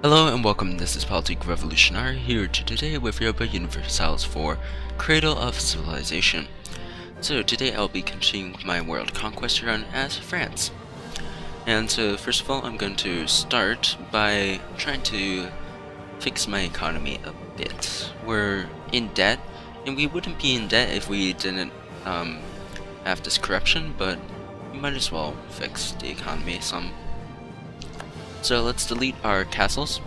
Hello and welcome, this is Politic Revolutionary here today with Europa Universalis for Cradle of Civilization. So today I'll be continuing with my world conquest run as France. And so first of all I'm going to start by trying to fix my economy a bit. We're in debt, and we wouldn't be in debt if we didn't have this corruption, but we might as well fix the economy some. So let's delete our castles,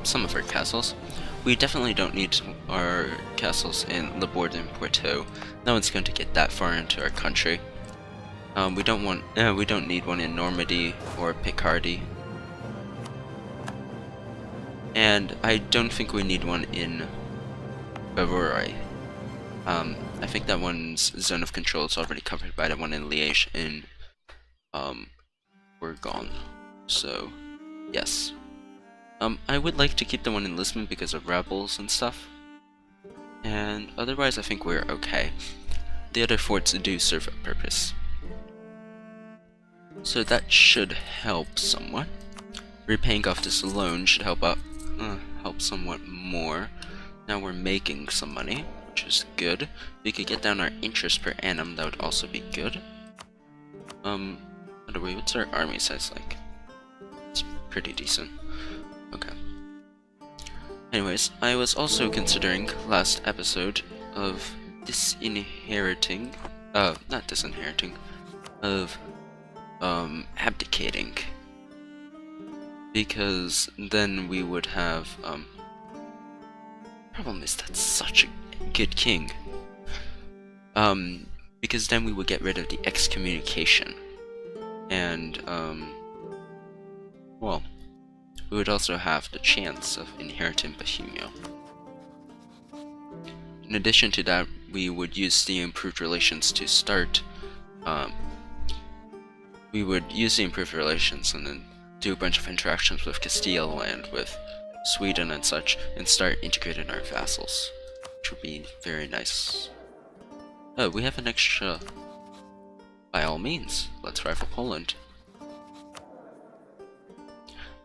some of our castles. We definitely don't need our castles in Laborde and Porto. No one's going to get that far into our country. We don't need one in Normandy or Picardy. And I don't think we need one in Bavaria. I think that one's zone of control is already covered by the one in Liège in Bourgogne. So yes. I would like to keep the one in Lisbon because of rebels and stuff. And otherwise I think we're okay. The other forts do serve a purpose. So that should help somewhat. Repaying off this loan should help somewhat more. Now we're making some money, which is good. We could get down our interest per annum, that would also be good. By the way, what's our army size like? It's pretty decent. Okay. Anyways, I was also considering last episode of abdicating. Because then we would have, problem is that's such a good king. Because then we would get rid of the excommunication. And, well, we would also have the chance of inheriting Bohemia. In addition to that, we would use the improved relations to start, we would use the improved relations and then do a bunch of interactions with Castile and with Sweden and such, and start integrating our vassals, which would be very nice. Oh, we have an extra. By all means, let's rival Poland.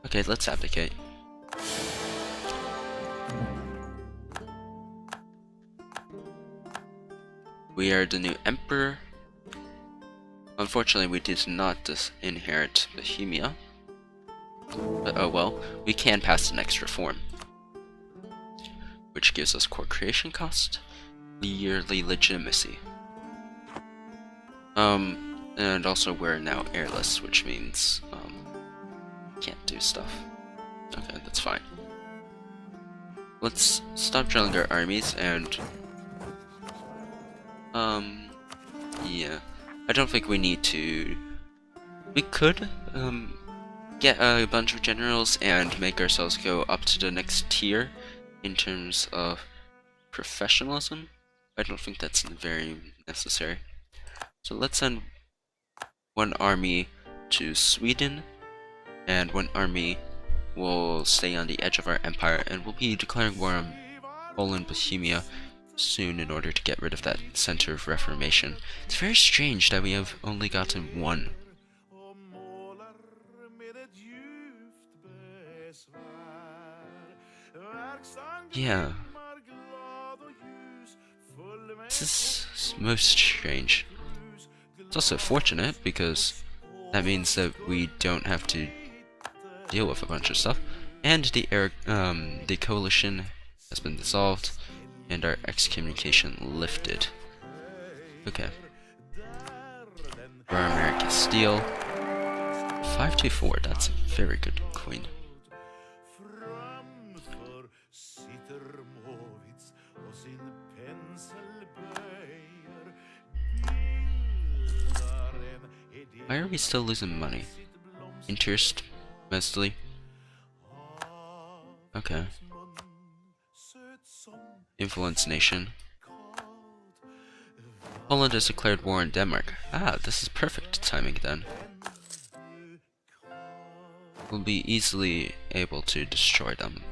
Okay, let's abdicate. We are the new emperor. Unfortunately, we did not inherit Bohemia. But oh well, we can pass the next reform. Which gives us court creation cost, yearly legitimacy. And also we're now heirless, which means, can't do stuff. Okay, that's fine. Let's stop drilling our armies and, yeah. I don't think we need to. We could, get a bunch of generals and make ourselves go up to the next tier in terms of professionalism. I don't think that's very necessary. So let's send one army to Sweden, and one army will stay on the edge of our empire, and we'll be declaring war on Poland, Bohemia soon in order to get rid of that center of reformation. It's very strange that we have only gotten one. Yeah. This is most strange. It's also fortunate because that means that we don't have to deal with a bunch of stuff. And the coalition has been dissolved and our excommunication lifted. Okay. We're Castile. 524, that's a very good queen. Why are we still losing money? Interest, mostly. Okay. Influence nation. Poland has declared war on Denmark. Ah, this is perfect timing then. We'll be easily able to destroy them.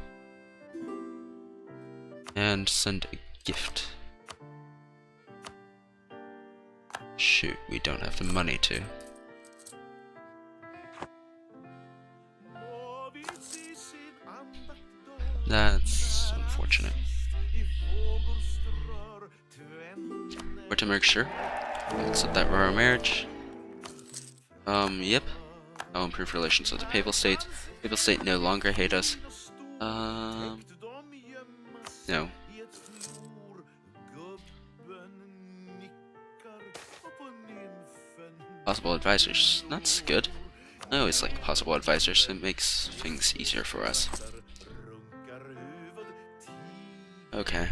And send a gift. Shoot, we don't have the money to. That's unfortunate. Mortimer, sure. Accept that royal marriage. Yep. I'll improve relations with the Papal State. Papal State no longer hate us. No. Possible advisors. That's good. I always like possible advisors. It makes things easier for us. Okay.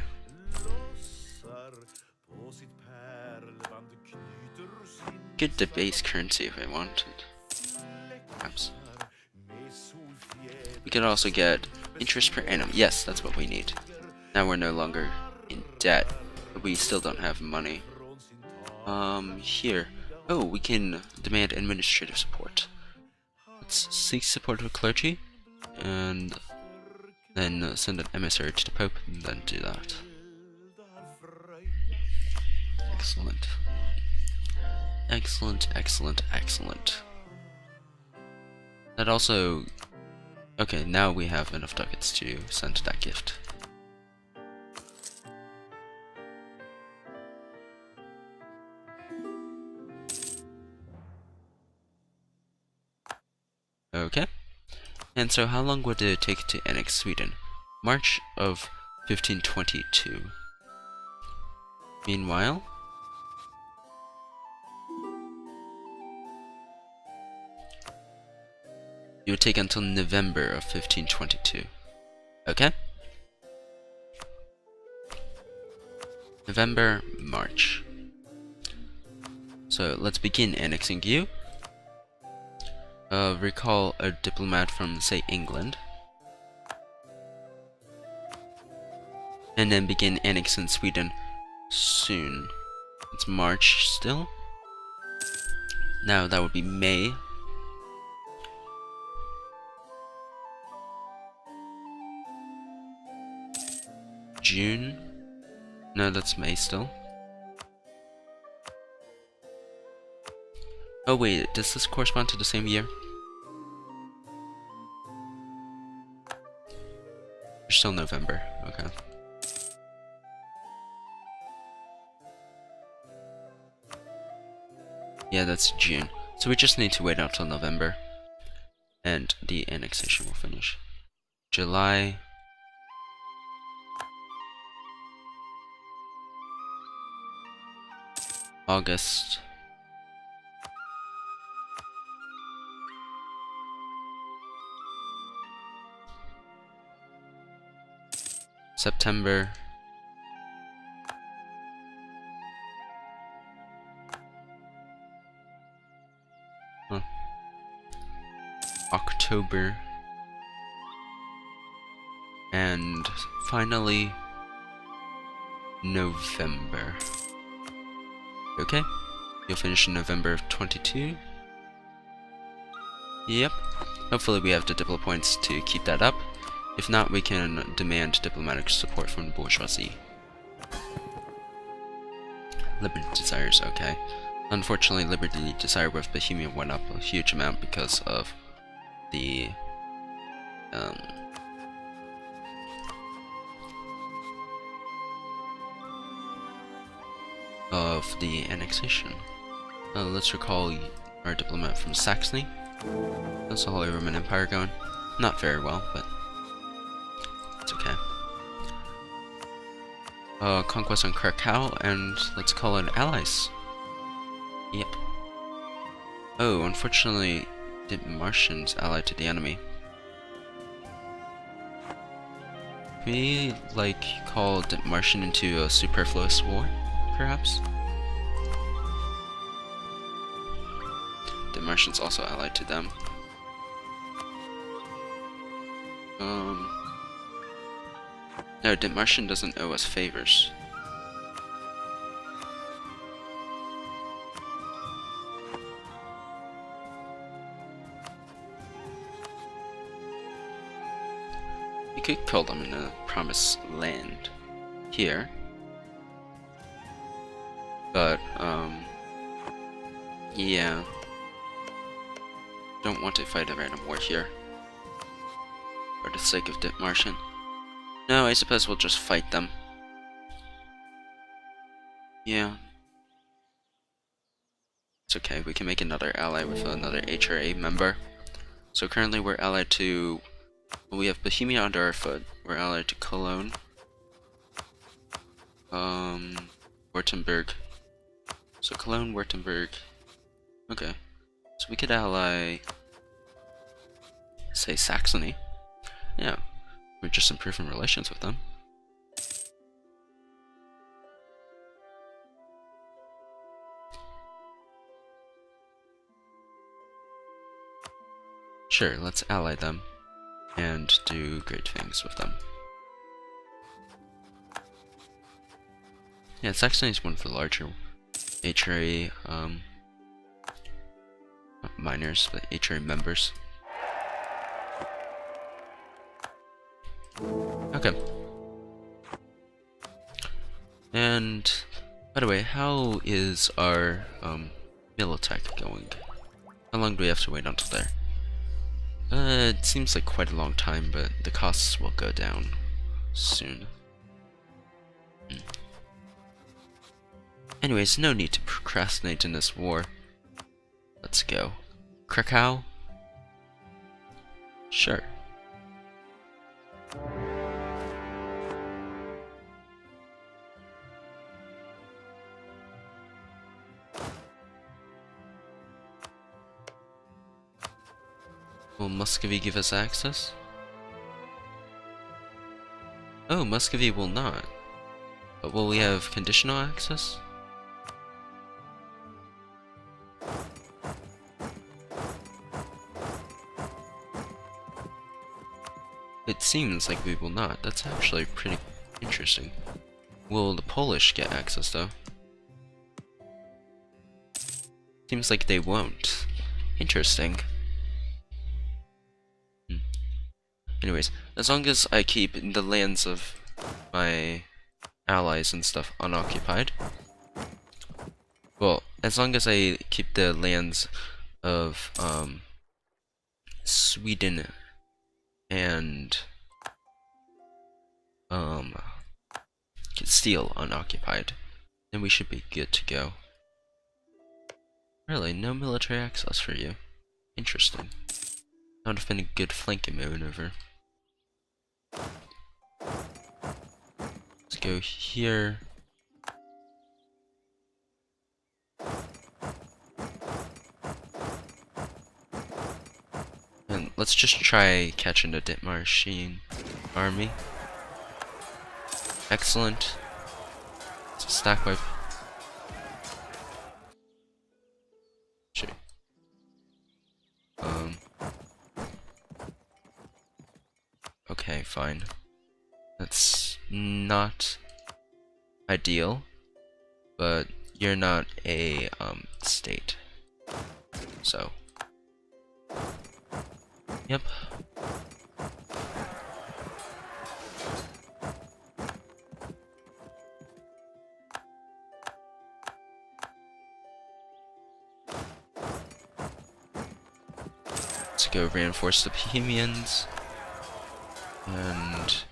Could debase currency if I wanted. Perhaps. We could also get interest per annum. Yes, that's what we need. Now we're no longer in debt, but we still don't have money. Here. Oh, we can demand administrative support. Let's seek support of clergy, and then send an emissary to the Pope, and then do that. Excellent. Excellent, excellent, excellent. That also... Okay, now we have enough ducats to send that gift. Okay. And so how long would it take to annex Sweden? March of 1522. Meanwhile... it would take until November of 1522. Okay? November, March. So let's begin annexing you. Recall a diplomat from, say, England. And then begin annexing Sweden soon. It's March still. Now that would be May. June. No, that's May still. Oh wait, does this correspond to the same year? We're still November, okay. Yeah, that's June. So we just need to wait until November, and the annexation will finish. July. August. September. Huh. October. And finally, November. Okay, you'll finish in November of 22. Yep. Hopefully we have the diplo points to keep that up. If not, we can demand diplomatic support from the bourgeoisie. Liberty desires, okay. Unfortunately, liberty desire with Bohemia went up a huge amount because of the annexation. Let's recall our diplomat from Saxony. That's the Holy Roman Empire going. Not very well, but it's okay. Conquest on Krakow, and let's call it allies. Yep. Oh, unfortunately, the Martians allied to the enemy. Can we, like, call the Martian into a superfluous war, perhaps? The Martians also allied to them. No, the Martian doesn't owe us favors. We could call them in the promised land here. But, yeah. Don't want to fight a random war here. For the sake of the Martian. No, I suppose we'll just fight them. Yeah. It's okay, we can make another ally with another HRA member. So currently we're allied to... Well, we have Bohemia under our foot. We're allied to Cologne. Württemberg. So Cologne, Württemberg. Okay. So we could ally... say Saxony. Yeah. We're just improving relations with them. Sure, let's ally them and do great things with them. Yeah, Saxony is one of the larger HRA not miners, but HRA members. Okay. And by the way, how is our Militech going? How long do we have to wait until there? It seems like quite a long time, but the costs will go down soon. Anyways, no need to procrastinate in this war. Let's go. Krakow? Sure. Will Muscovy give us access? Oh, Muscovy will not. But will we have conditional access? It seems like we will not. That's actually pretty interesting. Will the Polish get access though? Seems like they won't. Interesting. Anyways, as long as I keep the lands of my allies and stuff unoccupied, well, as long as I keep the lands of Sweden and Castile unoccupied, then we should be good to go. Really, no military access for you. Interesting. That would have been a good flanking maneuver. Let's go here. And let's just try catching the Dithmarschen army. Excellent. It's a stack wipe. Sure. Okay, fine. That's not ideal, but you're not a state. So, yep. Let's go reinforce the Bohemians. And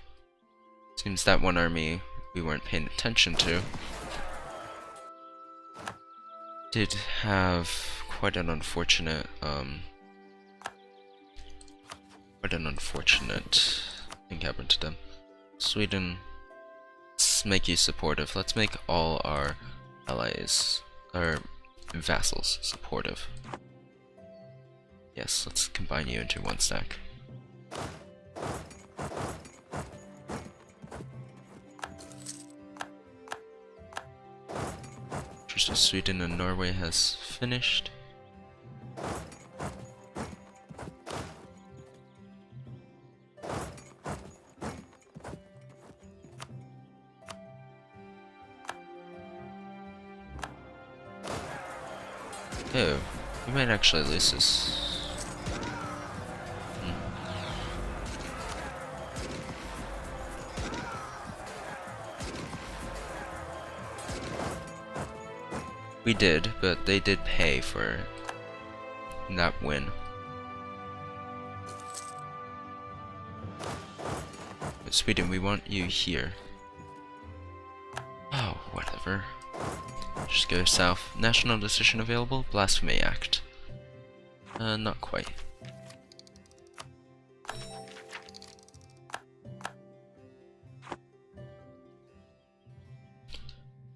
seems that one army we weren't paying attention to did have quite an unfortunate thing happen to them. Sweden, let's make you supportive. Let's make all our allies, our vassals, supportive. Yes, let's combine you into one stack. Sweden and Norway has finished. Oh, we might actually lose this. We did, but they did pay for that win. Sweden, we want you here. Oh, whatever. Just go south. National decision available? Blasphemy Act. Not quite.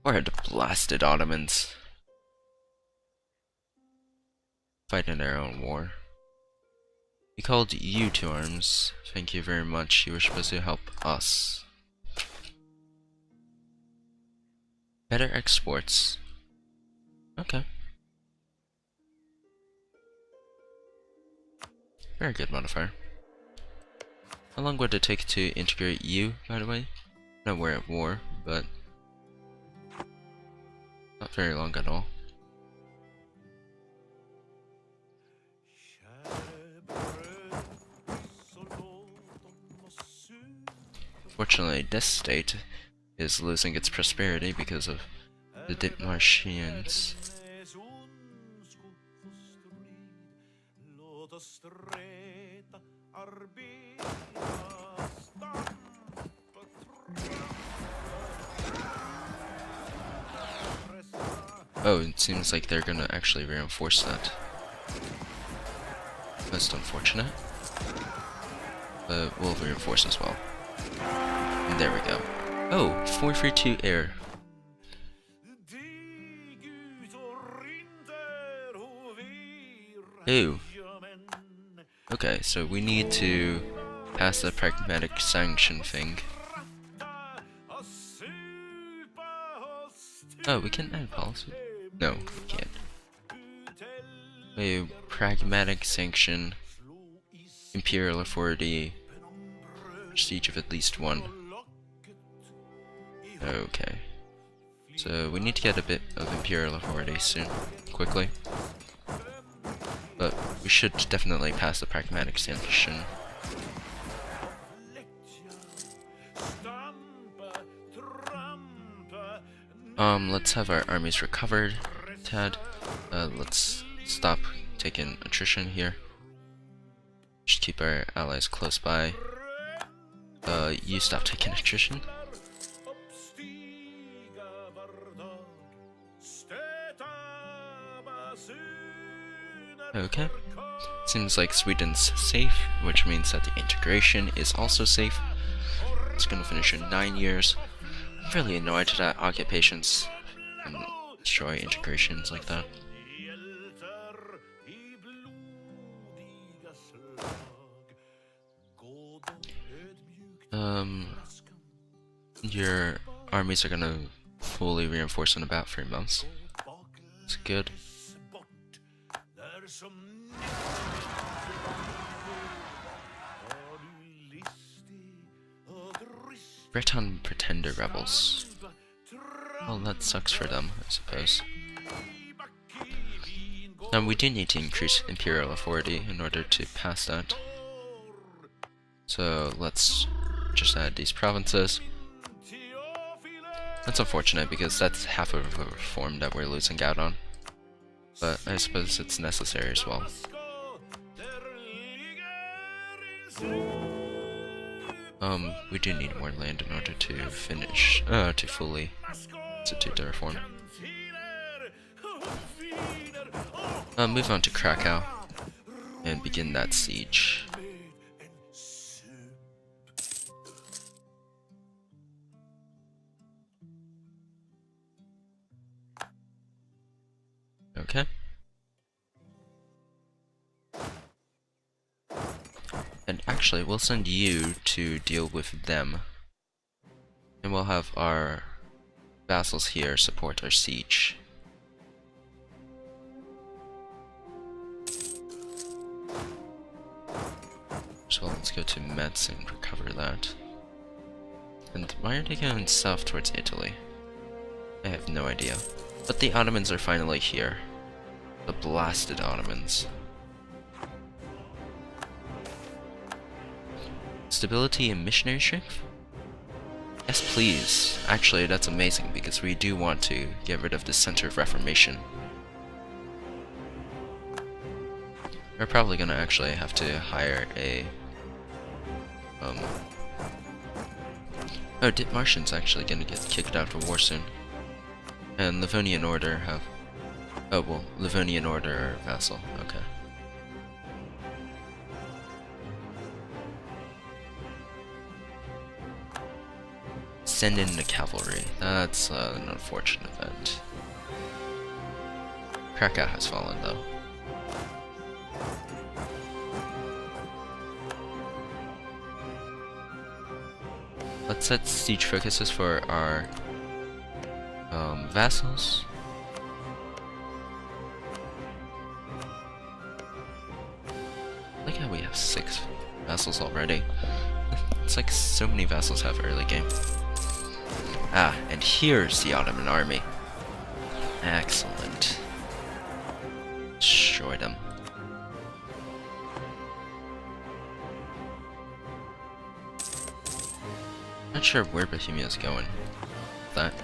Or the blasted Ottomans. Fighting their own war. We called you to arms. Thank you very much. You were supposed to help us. Better exports. Okay. Very good modifier. How long would it take to integrate you, by the way? I know we're at war, but not very long at all. Fortunately, this state is losing its prosperity because of the Dipmartians. Oh, it seems like they're gonna actually reinforce that. That's unfortunate. But we'll reinforce as well. And there we go. Oh, 432 air. Ooh. Okay, so we need to pass the pragmatic sanction thing. Oh, we can add policy? No, we can't. A pragmatic sanction, imperial authority, siege of at least one. Okay. So we need to get a bit of imperial authority soon, quickly. But we should definitely pass the pragmatic sanction. Let's have our armies recovered, Tad. Let's stop taking attrition here. Just keep our allies close by. You stop taking attrition. Okay. Seems like Sweden's safe, which means that the integration is also safe. It's gonna finish in 9 years. I'm really annoyed that occupations and destroy integrations like that. Your armies are gonna fully reinforce in about 3 months. It's good. Breton pretender rebels. Well, that sucks for them, I suppose. Now we do need to increase imperial authority in order to pass that. So let's just add these provinces. That's unfortunate because that's half of a reform that we're losing out on. But I suppose it's necessary as well. We do need more land in order to finish, to fully institute the reform. Move on to Krakow and begin that siege. Okay. And actually, we'll send you to deal with them. And we'll have our vassals here support our siege. So let's go to Metz and recover that. And why are they going south towards Italy? I have no idea. But the Ottomans are finally here. The blasted Ottomans. Stability and missionary strength? Yes, please. Actually, that's amazing because we do want to get rid of the center of reformation. We're probably gonna actually have to hire a Oh, Martian's actually gonna get kicked out of war soon. And Livonian Order have... Oh, well, Livonian Order are vassal, okay. Send in the cavalry. That's an unfortunate event. Krakow has fallen, though. Let's set siege focuses for our vassals. Look how we have 6 vassals already. It's like so many vassals have early game. Ah, and here's the Ottoman army. Excellent. Destroy them. Not sure where Bohemia is going with that,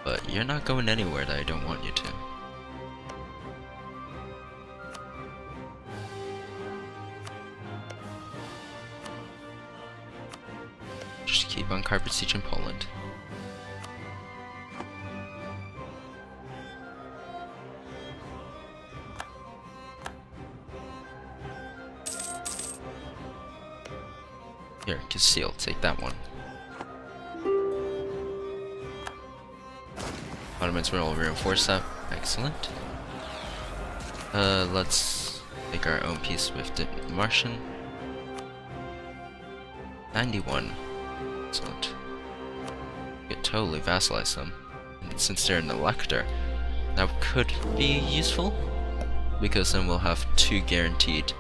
but you're not going anywhere that I don't want you to. Just keep on carpet siege in Poland. Here, Conceal, take that one. Ottomans will reinforce that. Excellent. Let's take our own peace with the Martian. 91. Excellent. We could totally vassalize them. And since they're an elector, that could be useful. Because then we'll have two guaranteed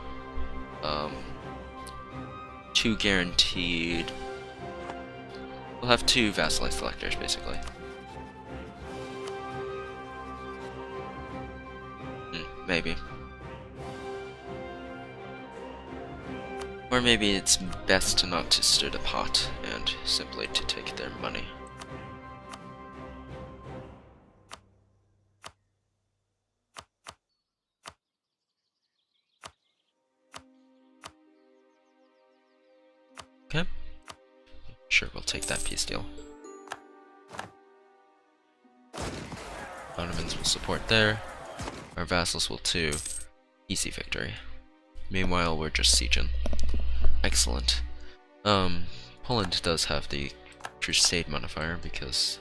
we'll have 2 vassalized electors, basically. Maybe. Or maybe it's best to not to stir the pot, and simply to take their money. Okay. Sure, we'll take that peace deal. Ottomans will support there. Our vassals will too. Easy victory. Meanwhile, we're just sieging. Excellent. Poland does have the crusade modifier because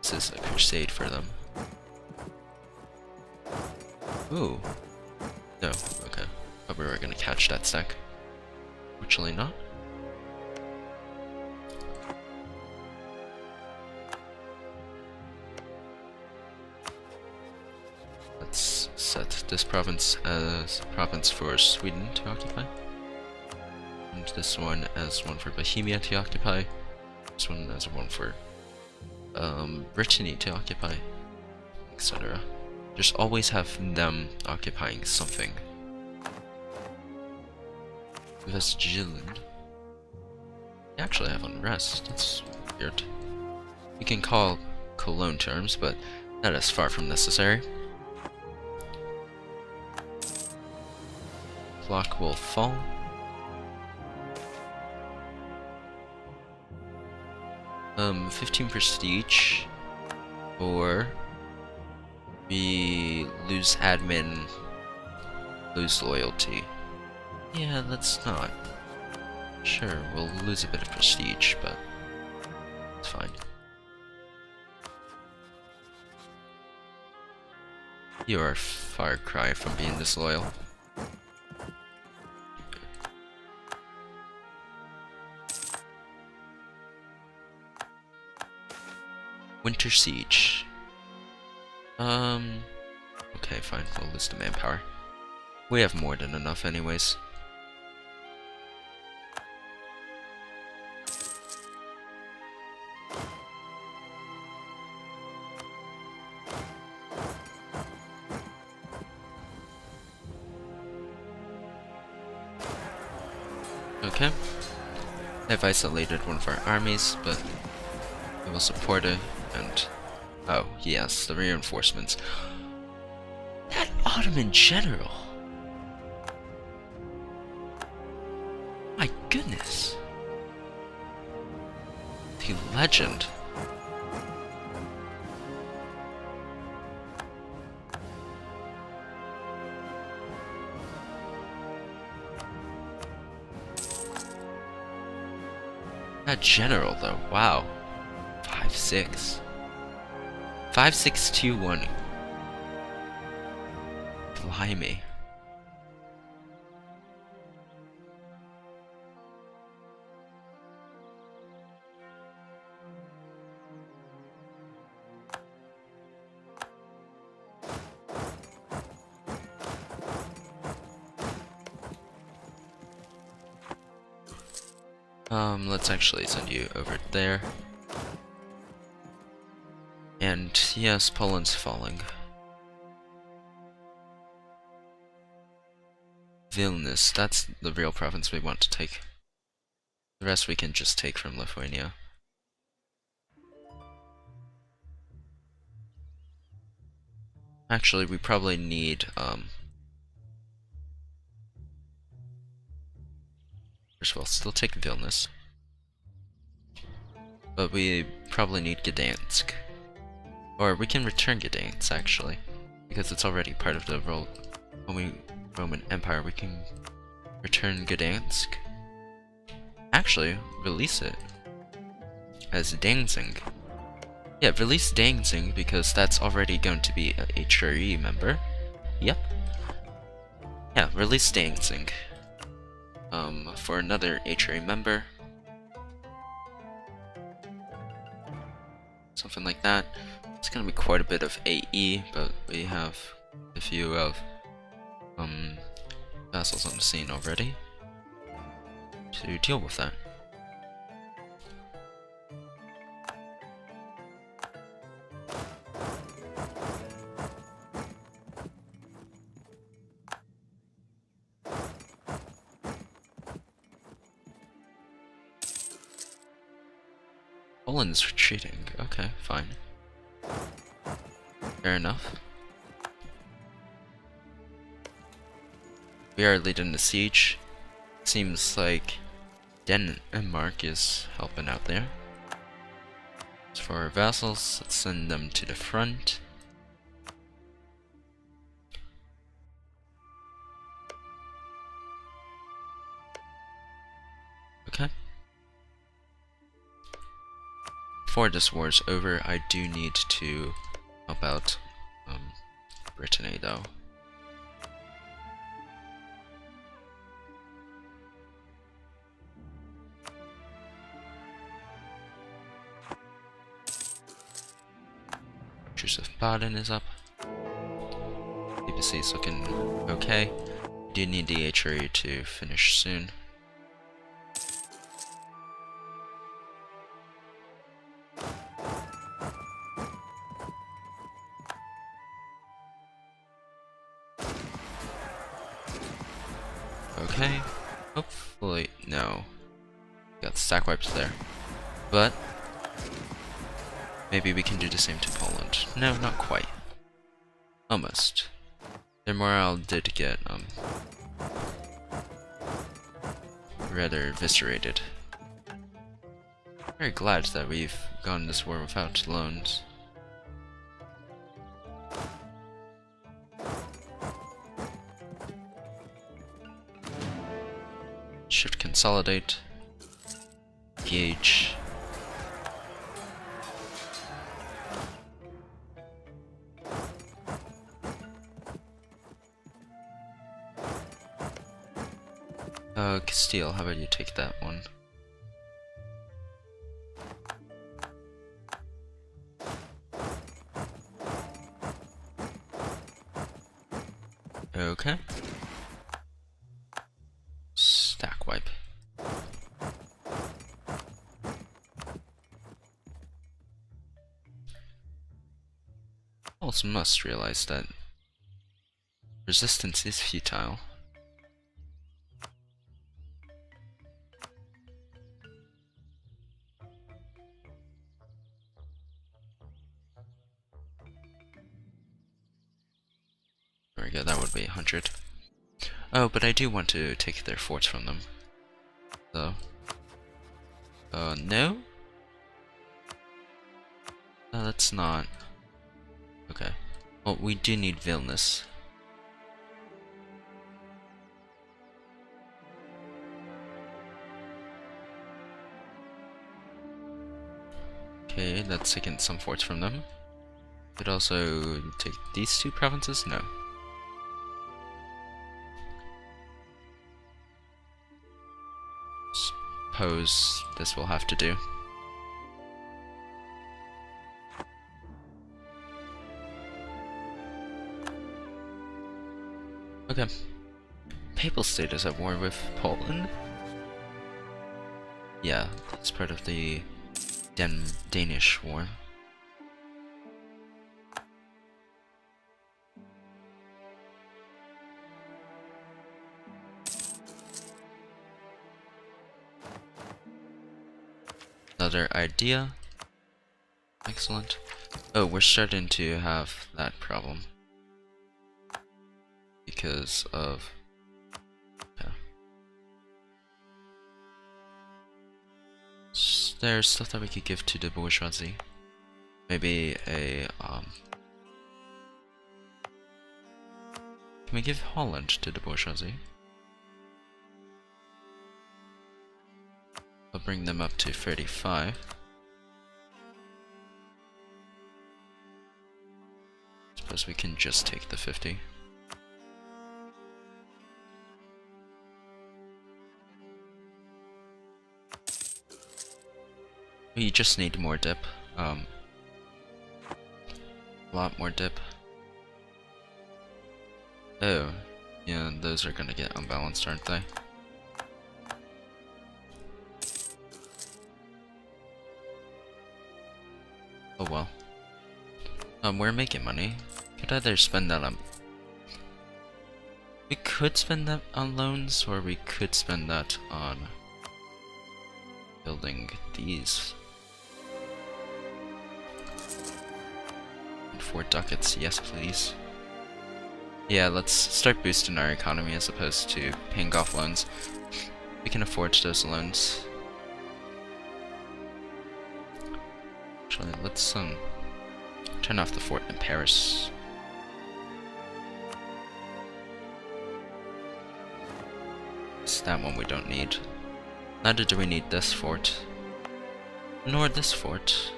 this is a crusade for them. Ooh. No, okay. Thought we were gonna catch that stack. Fortunately not. Let's set this province as a province for Sweden to occupy. And this one as one for Bohemia to occupy. This one as one for Brittany to occupy, etc. Just always have them occupying something. Westjylland. They actually have unrest. That's weird. We can call Cologne terms, but that is far from necessary. Clock will fall. Um, 15 prestige, or we lose admin, lose loyalty. Yeah, that's not. Sure, we'll lose a bit of prestige, but it's fine. You are a far cry from being disloyal. Winter Siege. Okay, fine, we'll lose the manpower. We have more than enough anyways. Okay. I've isolated one of our armies, but we will support it, and... oh, yes, the reinforcements. That Ottoman general! My goodness! The a legend. That general though, wow. 5-6. 5-6-2-1. Blimey. Let's actually send you over there. And yes, Poland's falling. Vilnius, that's the real province we want to take. The rest we can just take from Lithuania. Actually, we probably need, first of all, still take Vilnius. But we probably need Gdansk. Or we can return Gdansk, actually. Because it's already part of the Roman Empire, we can return Gdansk. Actually, release it as Danzig. Yeah, release Danzig because that's already going to be a HRE member. Yep. Yeah, release Danzig. For another HRE member. Something like that. It's gonna be quite a bit of AE, but we have a few of vassals on the scene already to deal with that. Poland's retreating. Okay, fine. Fair enough. We are leading the siege. Seems like Denmark is helping out there. As for our vassals, let's send them to the front. Okay. Before this war is over, I do need to help out Brittany though. Joseph Baden is up. BBC is looking okay. Do need the HRE to finish soon. Okay, hopefully, no. Got the stack wipes there. But, maybe we can do the same to Poland. No, not quite. Almost. Their morale did get, rather eviscerated. Very glad that we've gone this war without loans. Should consolidate, gauge. Castile, how about you take that one? Okay. Stack wipe. Also must realize that resistance is futile. There we go, that would be 100. Oh, but I do want to take their forts from them. So, no? let's not. Okay. Well, we do need Vilnius. Okay, that's taking some forts from them. Could also take these two provinces? No. Suppose this will have to do. Okay. Papal state is at war with Poland? Yeah, that's part of the Danish war. Another idea. Excellent. Oh, we're starting to have that problem. Because of... yeah. There's stuff that we could give to the bourgeoisie. Maybe a, Can we give Holland to the bourgeoisie? I'll bring them up to 35. Suppose we can just take the 50. We just need more dip. A lot more dip. Oh, yeah, those are gonna get unbalanced, aren't they? Oh well. We're making money. Could either spend that on... we could spend that on loans, or we could spend that on building these. And 4 ducats, yes please. Yeah, let's start boosting our economy as opposed to paying off loans. We can afford those loans. Actually, let's turn off the fort in Paris. It's that one we don't need. Neither do we need this fort. Nor this fort.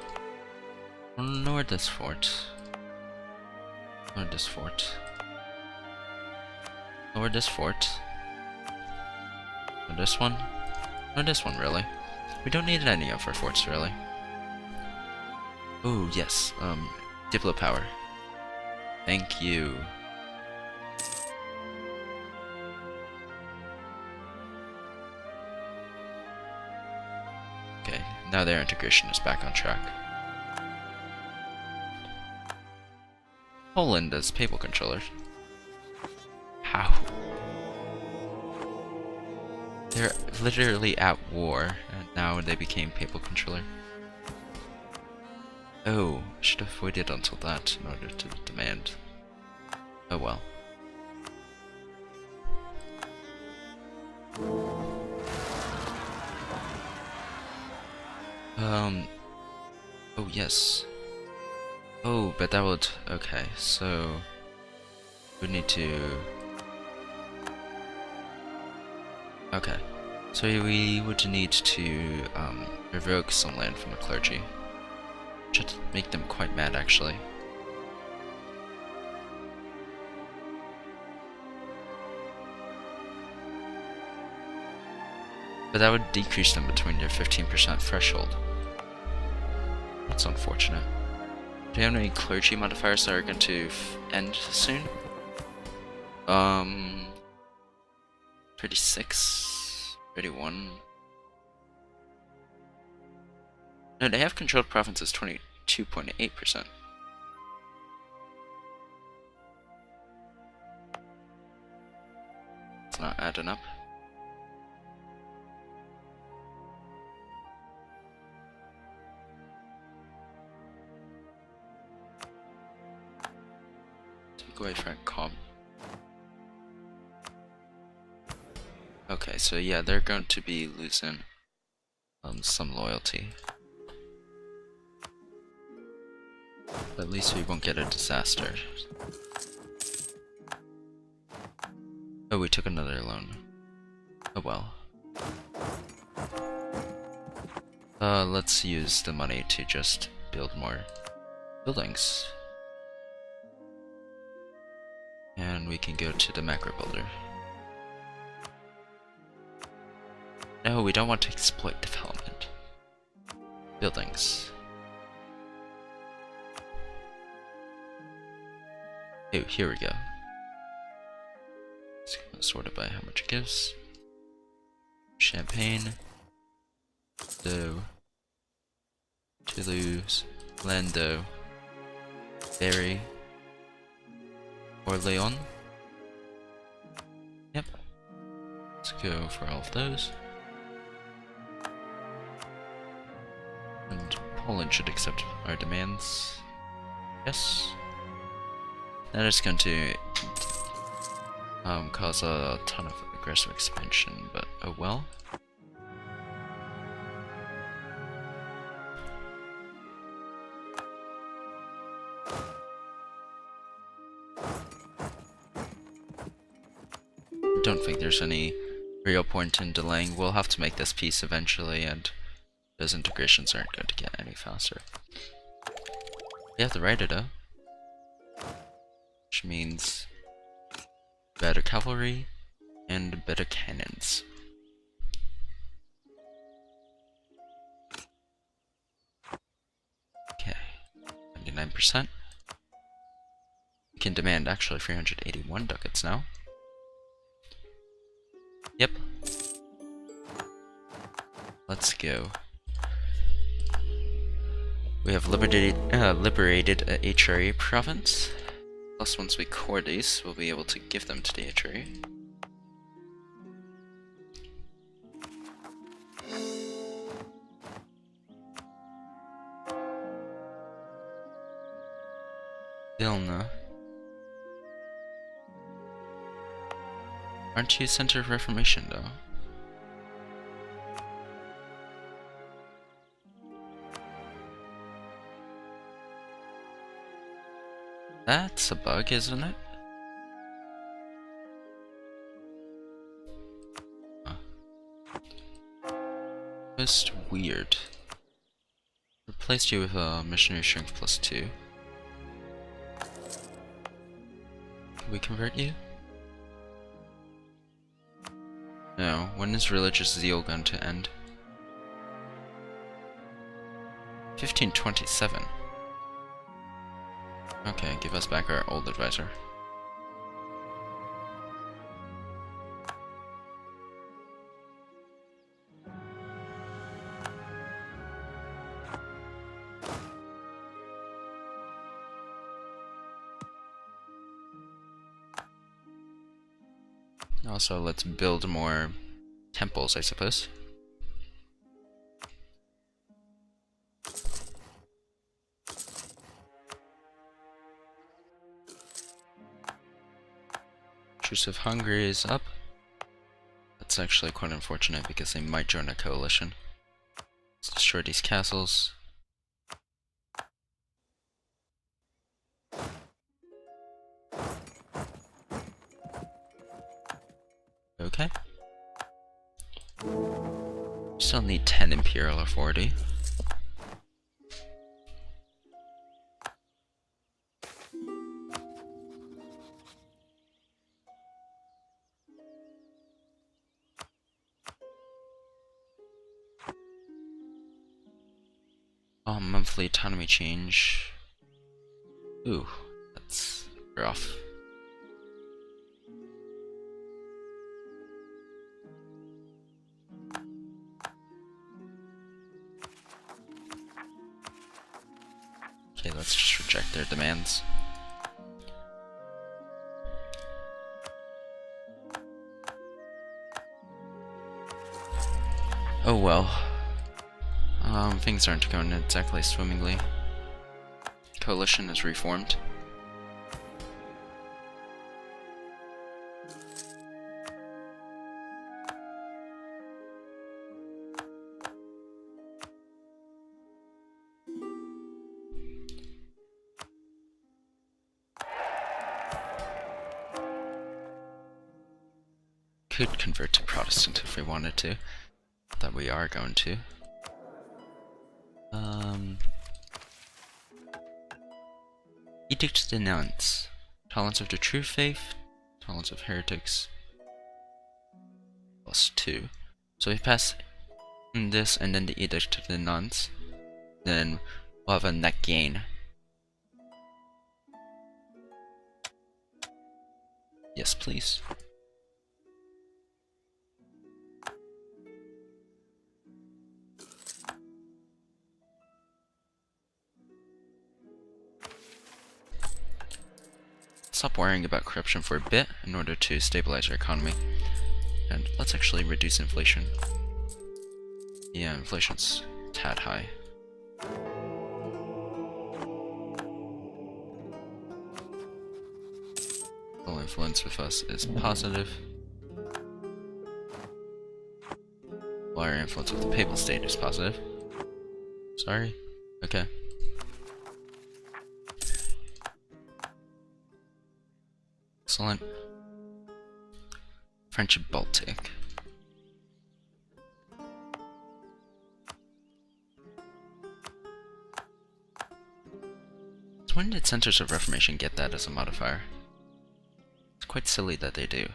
Nor this fort. Nor this fort. Nor this fort. Nor this one. Nor this one, really. We don't need any of our forts, really. Oh, yes. Diplo power. Thank you. Okay, now their integration is back on track. Poland as papal controller. How? They're literally at war, and now they became papal controller. Oh, should have waited until that in order to demand. Oh well. Oh yes. Oh, but that would... okay, so... we need to... okay. So we would need to, revoke some land from the clergy. Which would make them quite mad, actually. But that would decrease them between their 15% threshold. That's unfortunate. Do you have any clergy modifiers that are going to end soon? 36, 31. No, they have controlled provinces 22.8%. It's not adding up. Take away from com. Okay, so yeah, they're going to be losing some loyalty. at least we won't get a disaster. Oh, we took another loan. Oh well. Let's use the money to just build more buildings. And we can go to the macro builder. No, we don't want to exploit development. Buildings. Oh, here we go. Let's sort it by how much it gives. Champagne. Dough. Toulouse. Lando. Berry. Orléans. Yep. Let's go for all of those. And Poland should accept our demands. Yes. That is going to cause a ton of aggressive expansion, but oh well. I don't think there's any real point in delaying. We'll have to make this peace eventually, and those integrations aren't going to get any faster. We have the right though, which means better cavalry and better cannons. Okay, 99%. We can demand actually 381 ducats now. Yep. Let's go. We have liberated a HRE province. Plus, once we core these, we'll be able to give them to the HRE. Vilna. Aren't you Center of Reformation, though? That's a bug, isn't it? Huh. Just weird. Replaced you with a missionary strength +2. Can we convert you? No. When is religious zeal going to end? 1527. Okay, give us back our old advisor. Also, let's build more temples, I suppose. Truce of Hungary is up. That's actually quite unfortunate because they might join a coalition. Let's destroy these castles. Okay. Still need 10 imperial authority. Oh, monthly autonomy change. Ooh, that's rough. Okay, let's just reject their demands. Oh well. Things aren't going exactly swimmingly. Coalition is reformed. could convert to Protestant if we wanted to. That we are going to. Edict denounce. Tolerance of the true faith. Tolerance of heretics. +2. So if we pass this and then the edict denounce, then we'll have a net gain. Yes, please. Stop worrying about corruption for a bit in order to stabilize our economy. And let's actually reduce inflation. Yeah, inflation's a tad high. Full influence with us is positive. While our influence with the papal state is positive. Sorry? Okay. Excellent. French Baltic. So when did Centers of Reformation get that as a modifier? It's quite silly that they do.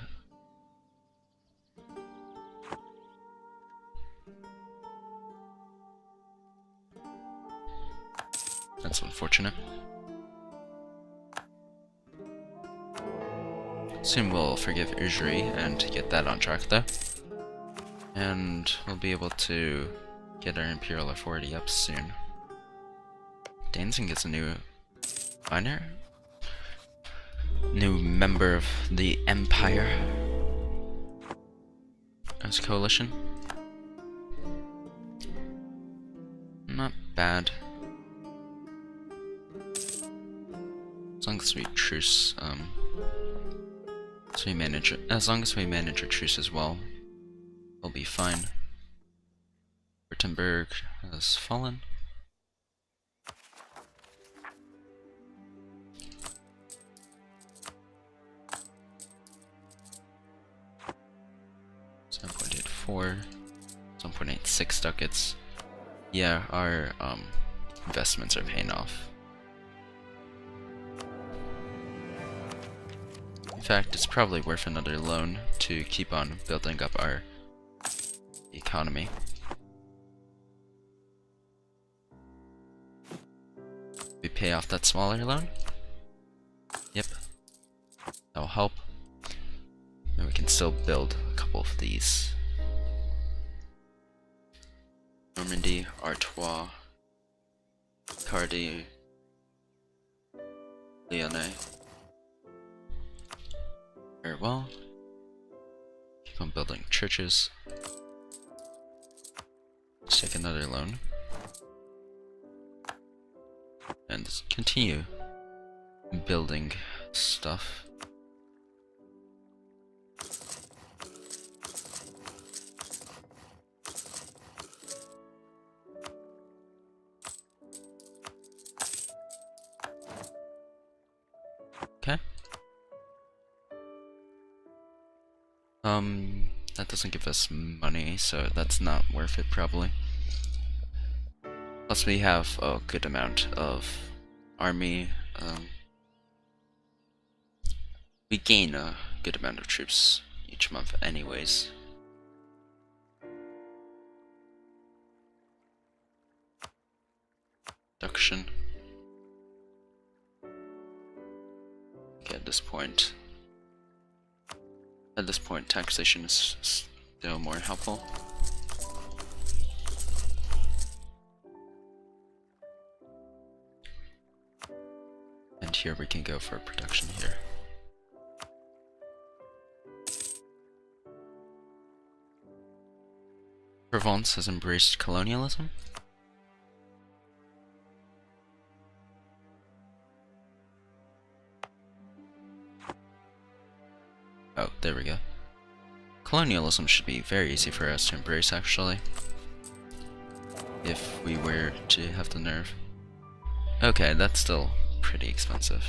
That's unfortunate. Soon we'll forgive usury and get that on track though. And we'll be able to get our imperial authority up soon. Danzig gets a new minor. New member of the Empire as coalition. Not bad. As long as we truce, as long as we manage our truce as well, we'll be fine. Württemberg has fallen. $7.84, 7.86 ducats. Yeah, our investments are paying off. In fact, it's probably worth another loan to keep on building up our economy. We pay off that smaller loan? Yep. That'll help. And we can still build a couple of these. Normandy, Artois, Cardi, Lyonnais. Very well. Keep on building churches. Let's take another loan. And continue building stuff. Okay. That doesn't give us money, so that's not worth it probably. Plus we have a good amount of army. We gain a good amount of troops each month anyways. Production. Okay, at this point, taxation is still more helpful. And here we can go for production here. Provence has embraced colonialism. Oh, there we go. Colonialism should be very easy for us to embrace, actually. If we were to have the nerve. Okay, that's still pretty expensive.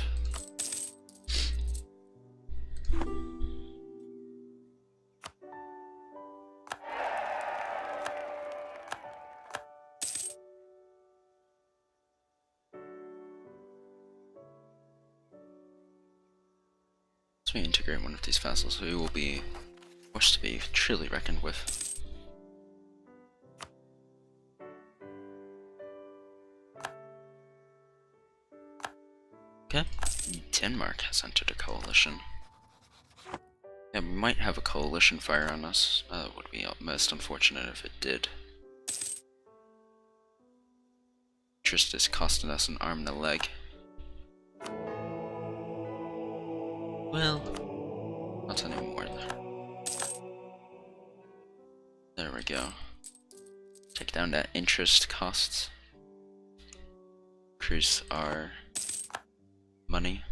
As we integrate one of these vassals, we will be forced to be truly reckoned with. Okay, Denmark has entered a coalition. Yeah, we might have a coalition fire on us. It would be most unfortunate if it did. Interest is costing us an arm and a leg. Well, not anymore there. There we go. Take down that interest costs. Increase our money.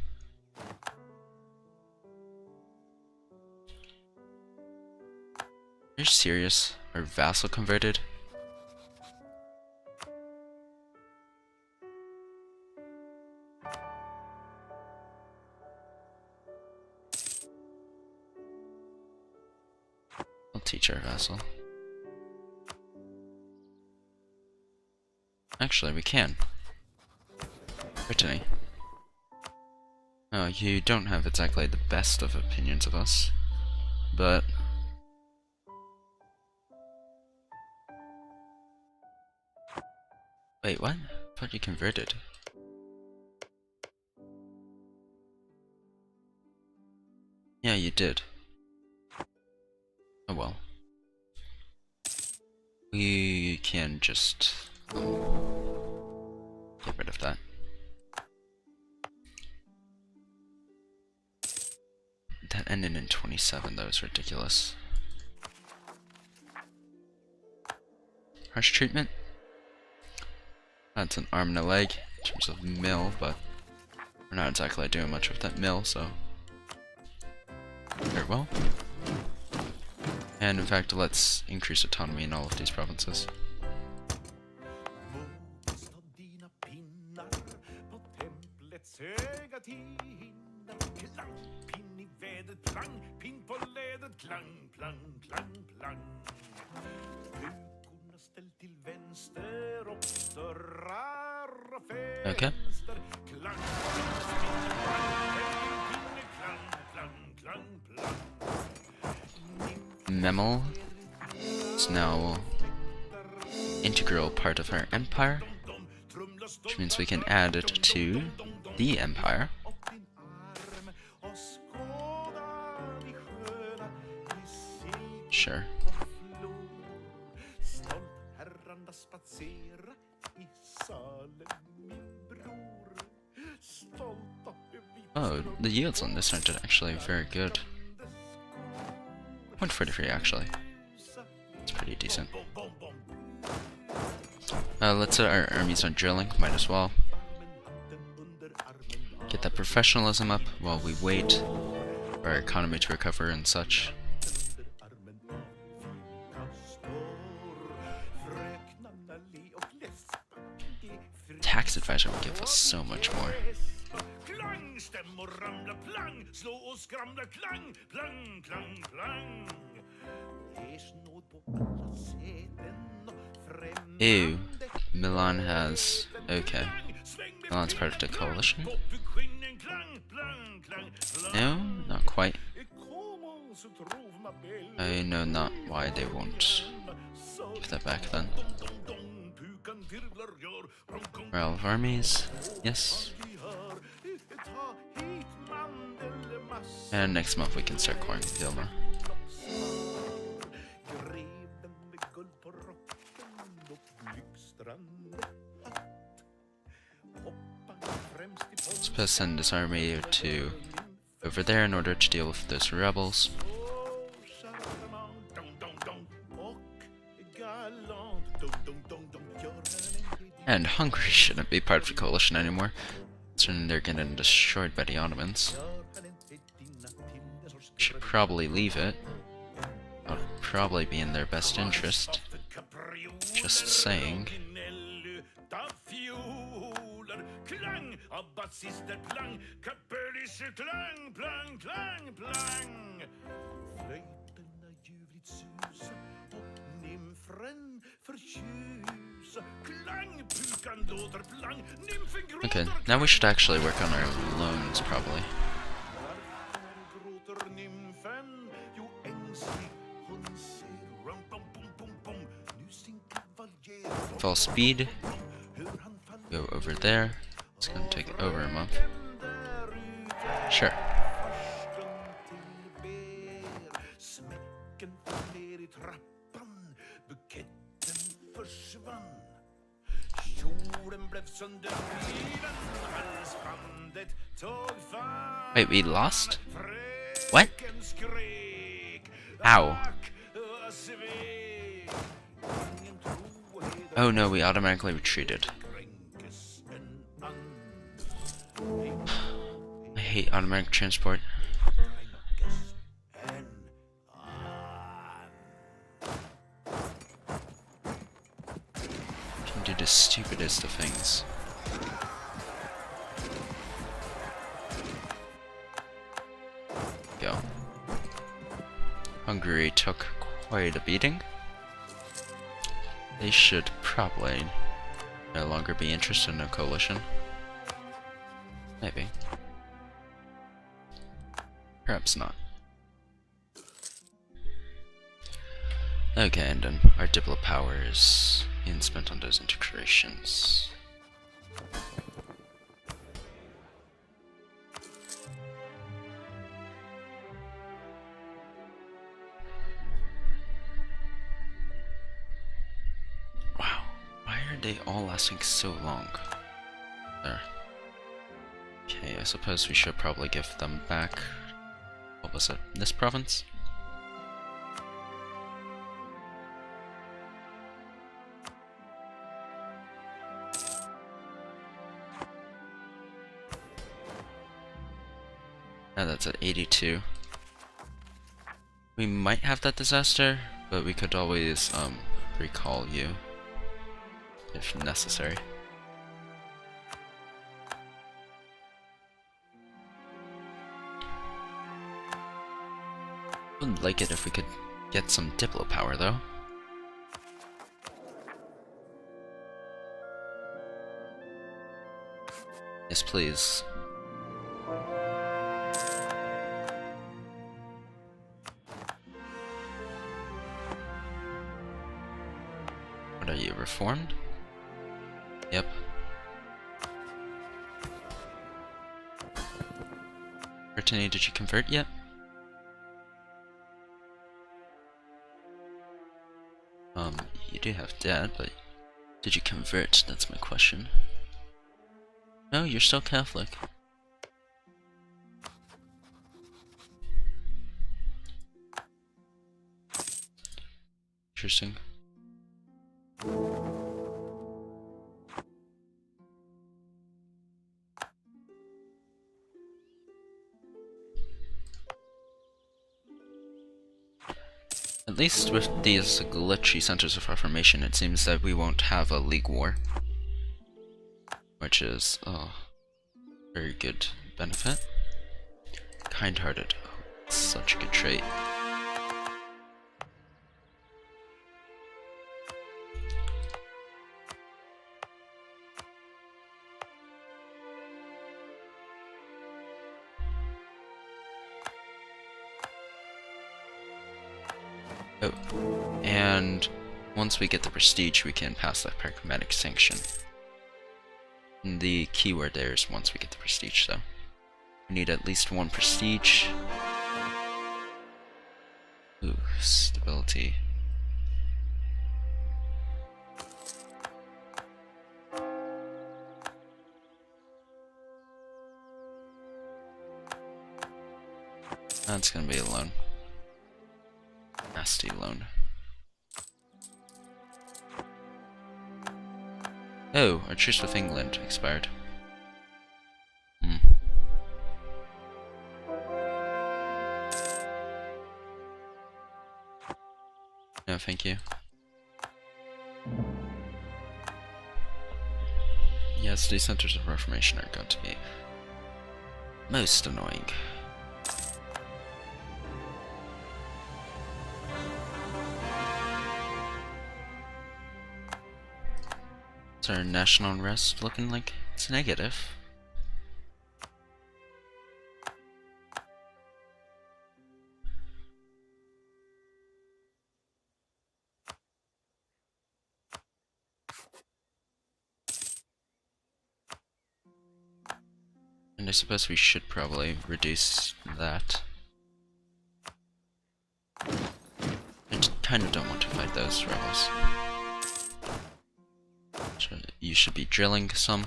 Are you serious? Our vassal converted? I'll teach our vassal. Actually, we can. Brittany. Oh, you don't have exactly the best of opinions of us, but wait, what? I thought you converted. Yeah, you did. Oh well. We can just get rid of that. That ended in 27, that was ridiculous. Harsh treatment? That's an arm and a leg in terms of mill, but we're not exactly doing much with that mill, so very well. And in fact, let's increase autonomy in all of these provinces. Okay. Memel is now integral part of our empire, which means we can add it to the empire. Sure. Oh, the yields on this aren't actually very good. 0.43 actually. It's pretty decent. Let's set our armies on drilling, might as well. Get that professionalism up while we wait for our economy to recover and such. Tax advisor will give us so much more. Ew, Milan has... okay. Milan's part of the coalition? No, not quite. I know not why they won't give that back then. Morale of armies, yes. And next month we can start coring Vilna. Let's send this army to over there in order to deal with those rebels. And Hungary shouldn't be part of the coalition anymore, considering they're getting destroyed by the Ottomans. Should probably leave it. That would probably be in their best interest. Just saying. Okay, now we should actually work on our loans, probably. landfall speed. Go over there. It's gonna take over a month. Sure. Wait, we lost? What? Ow. Oh no, we automatically retreated. I hate automatic transport. Can do the stupidest of things. Go. Hungary took quite a beating. They should probably no longer be interested in a coalition. Maybe. Perhaps not. Okay, and then our diplo power is being spent on those integrations. Wow, why are they all lasting so long? There. Okay, I suppose we should probably give them back. What was it? This province? Now that's at 82. We might have that disaster, but we could always recall you if necessary. Wouldn't like it if we could get some diplo power though. Yes, please. What are you, reformed? Yep. Brittany, did you convert yet? You do have debt, but did you convert? That's my question. No, you're still Catholic. Interesting. At least with these glitchy centers of reformation, it seems that we won't have a league war. Which is, very good benefit. Kind-hearted. Oh, such a good trait. Oh, and once we get the prestige, we can pass that pragmatic sanction. And the keyword there is once we get the prestige, though. We need at least one prestige. Ooh, stability. That's gonna be a loan. Nasty loan. Oh, our truce with England expired. No, thank you. Yes, these centers of reformation are going to be most annoying. What's our national unrest looking like? It's negative. suppose we should probably reduce that. I kind of don't want to fight those rebels. So you should be drilling some,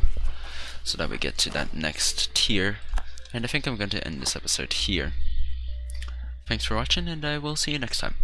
so that we get to that next tier. And I think I'm going to end this episode here. Thanks for watching, and I will see you next time.